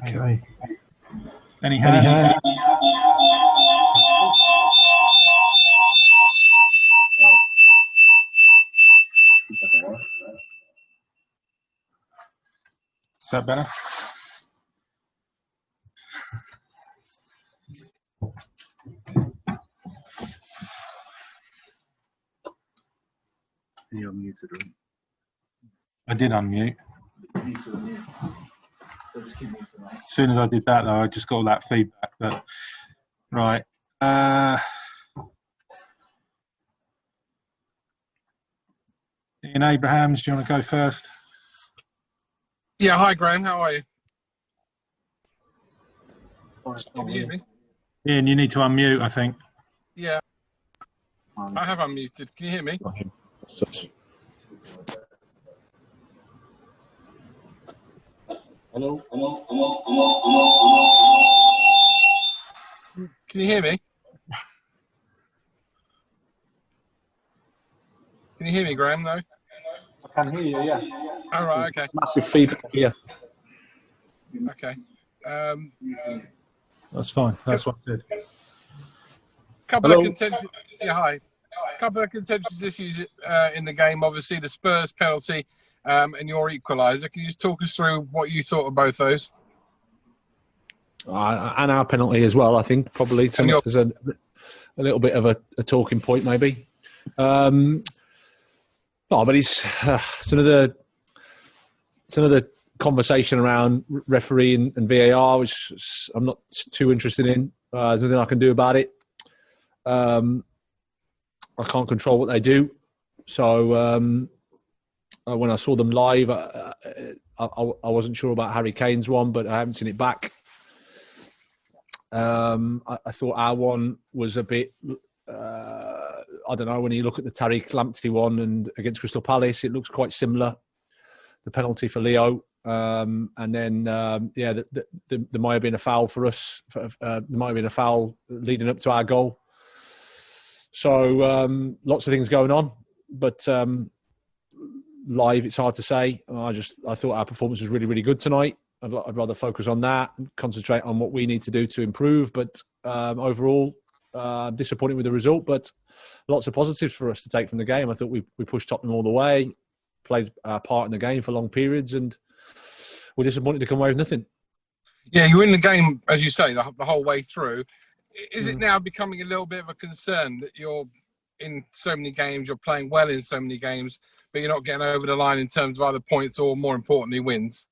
Okay. Any hands? Is that better? You unmuted, right? I did unmute. As soon as I did that, though, I just got all that feedback. But right, Ian Abrahams, do you want to go first? Yeah, hi Graham, how are you? Can you hear me? Ian, you need to unmute, I think. Yeah, I have unmuted. Can you hear me? Hello? Can you hear me? Can you hear me, Graham? No? I can hear you, yeah. All right, okay. Massive feedback here. Okay. That's fine. That's what I did. Couple of contentious. Yeah, hi. Couple of contentious issues in the game. Obviously, the Spurs penalty and your equaliser. Can you just talk us through what you thought of both those? And our penalty as well, I think, probably. There's a little bit of a talking point, maybe. No, but it's another conversation around refereeing and VAR, which I'm not too interested in. There's nothing I can do about it. I can't control what they do. So when I saw them live, I wasn't sure about Harry Kane's one, but I haven't seen it back. I thought our one was a bit... I don't know, when you look at the Tariq Lamptey one and against Crystal Palace, it looks quite similar. The penalty for Leo. And then, there might have been a foul for us. There might have been a foul leading up to our goal. So lots of things going on. But live, it's hard to say. I thought our performance was really, really good tonight. I'd rather focus on that and concentrate on what we need to do to improve. But overall... disappointed with the result, but lots of positives for us to take from the game. I thought we pushed Tottenham all the way, played our part in the game for long periods, and we're disappointed to come away with nothing. Yeah, you're in the game, as you say, the whole way through. Is it now becoming a little bit of a concern that you're in so many games, you're playing well in so many games, but you're not getting over the line in terms of either points or, more importantly, wins?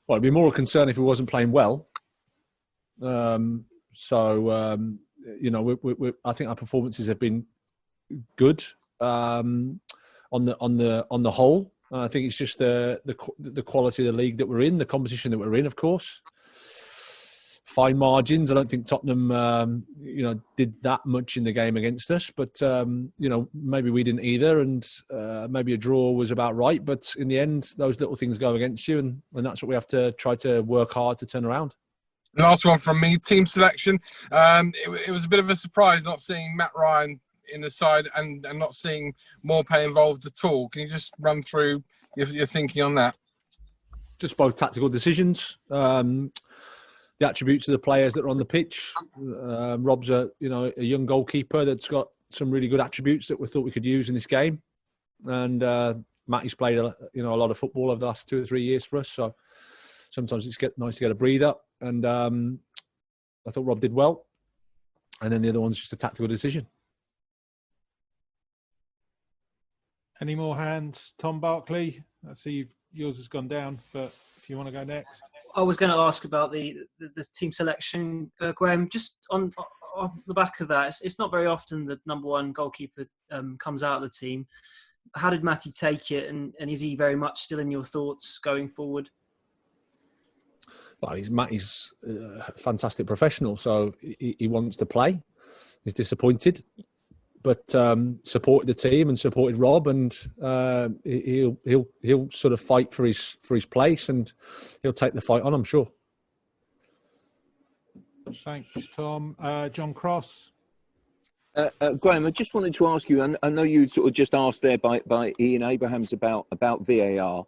Well, it'd be more a concern if we wasn't playing well. I think our performances have been good on the whole. I think it's just the quality of the league that we're in, the competition that we're in, of course. Fine margins. I don't think Tottenham, did that much in the game against us, but maybe we didn't either, and maybe a draw was about right. But in the end, those little things go against you, and that's what we have to try to work hard to turn around. Last one from me, team selection. It was a bit of a surprise not seeing Matt Ryan in the side and not seeing Maupay involved at all. Can you just run through your thinking on that? Just both tactical decisions, the attributes of the players that are on the pitch. Rob's a young goalkeeper that's got some really good attributes that we thought we could use in this game, and Matty's played a lot of football over the last 2 or 3 years for us. So sometimes it's nice to get a breather. And I thought Rob did well. And then the other one's just a tactical decision. Any more hands? Tom Barkley? I see yours has gone down, but if you want to go next. I was going to ask about the team selection, Graham. Just on the back of that, it's not very often the number one goalkeeper comes out of the team. How did Matty take it? And is he very much still in your thoughts going forward? Well, Matty's a fantastic professional, so he wants to play. He's disappointed, but supported the team and supported Rob, and he'll sort of fight for his place, and he'll take the fight on, I'm sure. Thanks, Tom. John Cross. Graham, I just wanted to ask you. I know you sort of just asked there by Ian Abrahams about VAR.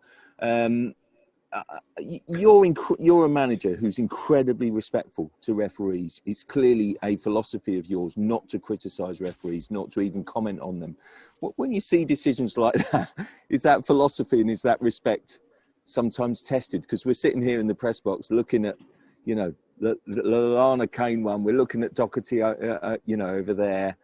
you're a manager who's incredibly respectful to referees. It's clearly a philosophy of yours not to criticise referees, not to even comment on them. When you see decisions like that, is that philosophy and is that respect sometimes tested? Because we're sitting here in the press box looking at, the Lallana Kane one. We're looking at Doherty, over there.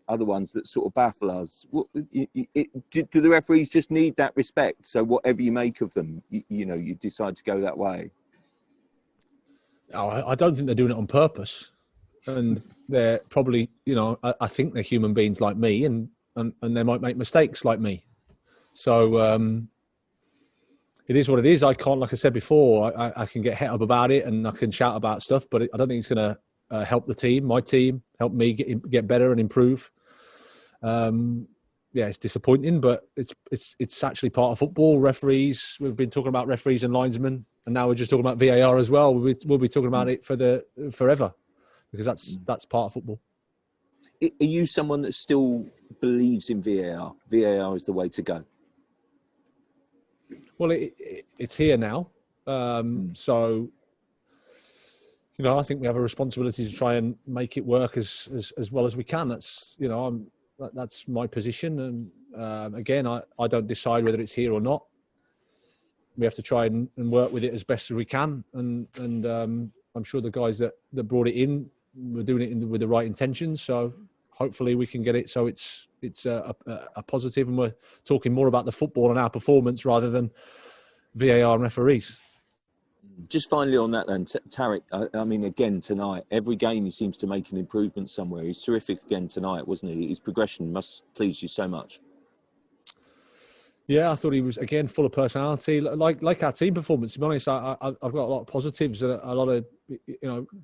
Other ones that sort of baffle us. Do the referees just need that respect? So whatever you make of them, you decide to go that way. Oh, I don't think they're doing it on purpose, and they're probably, I think they're human beings like me, and they might make mistakes like me. So it is what it is. I can't, like I said before, I can get het up about it and I can shout about stuff, but I don't think it's going to help the team, my team, help me get better and improve. It's disappointing, but it's actually part of football. Referees, we've been talking about referees and linesmen, and now we're just talking about VAR as well. We'll be talking about it forever, because that's part of football. Are you someone that still believes in VAR? VAR is the way to go. Well, it's here now, so. I think we have a responsibility to try and make it work as well as we can. That's that's my position, and again, I don't decide whether it's here or not. We have to try and work with it as best as we can, and I'm sure the guys that brought it in were doing it with the right intentions. So hopefully we can get it so it's a positive, and we're talking more about the football and our performance rather than VAR and referees. Just finally on that then, Tarek, I mean, again, tonight, every game he seems to make an improvement somewhere. He's terrific again tonight, wasn't he? His progression must please you so much. Yeah, I thought he was, again, full of personality, like our team performance. To be honest, I've got a lot of positives, a lot of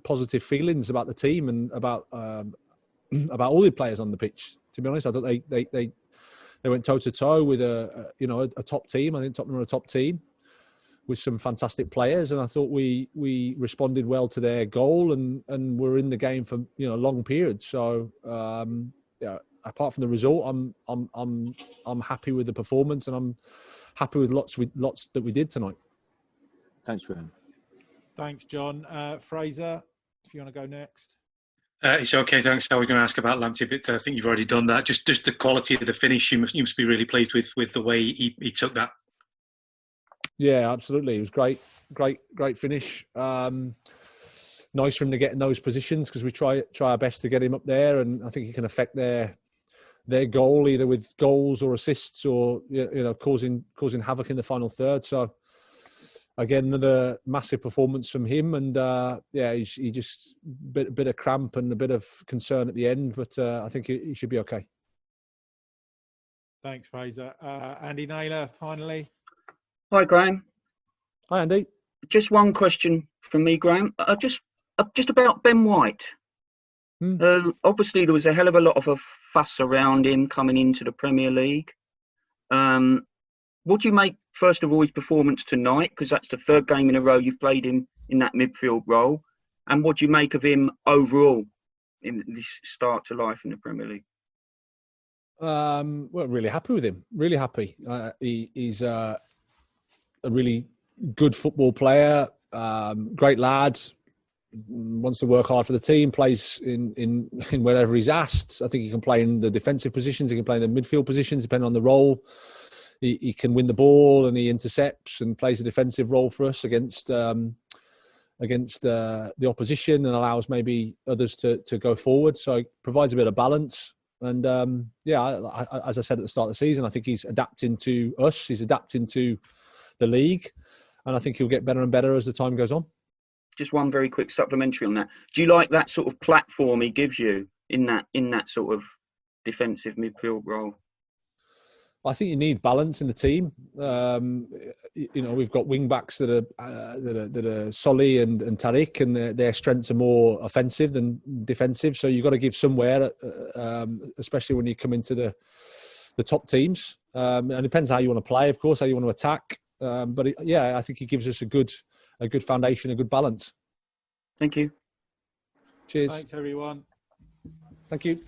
positive feelings about the team and about all the players on the pitch. To be honest, I thought they went toe-to-toe with a top team. I think Tottenham are a top team with some fantastic players, and I thought we responded well to their goal and were in the game for long periods. So apart from the result, I'm happy with the performance, and I'm happy with lots that we did tonight. Thanks, Graham. Thanks, John. Fraser, if you want to go next. It's okay, thanks. I was going to ask about Lamptey, but I think you've already done that. Just the quality of the finish, you must be really pleased with the way he took that. Yeah, absolutely. It was great finish. Nice for him to get in those positions, because we try our best to get him up there, and I think he can affect their goal either with goals or assists, or causing havoc in the final third. So again, another massive performance from him, and he just bit of cramp and a bit of concern at the end, but I think he should be okay. Thanks, Fraser. Andy Naylor, finally. Hi, Graham. Hi, Andy. Just one question from me, Graham. Just about Ben White. Obviously, there was a hell of a lot of a fuss around him coming into the Premier League. What do you make, first of all, his performance tonight? Because that's the third game in a row you've played him in that midfield role. And what do you make of him overall in this start to life in the Premier League? Well, really happy with him. Really happy. He's a really good football player. Great lad. Wants to work hard for the team. Plays in wherever he's asked. I think he can play in the defensive positions. He can play in the midfield positions, depending on the role. He can win the ball, and he intercepts and plays a defensive role for us against the opposition, and allows maybe others to go forward. So he provides a bit of balance. And as I said at the start of the season, I think he's adapting to us. He's adapting to the league, and I think he'll get better and better as the time goes on. Just one very quick supplementary on that. Do you like that sort of platform he gives you in that sort of defensive midfield role? I think you need balance in the team. We've got wing backs that are Solly and Tariq, and their strengths are more offensive than defensive. So you've got to give somewhere, especially when you come into the top teams. And it depends how you want to play, of course, how you want to attack. I think he gives us a good foundation, a good balance. Thank you. Cheers. Thanks, everyone. Thank you.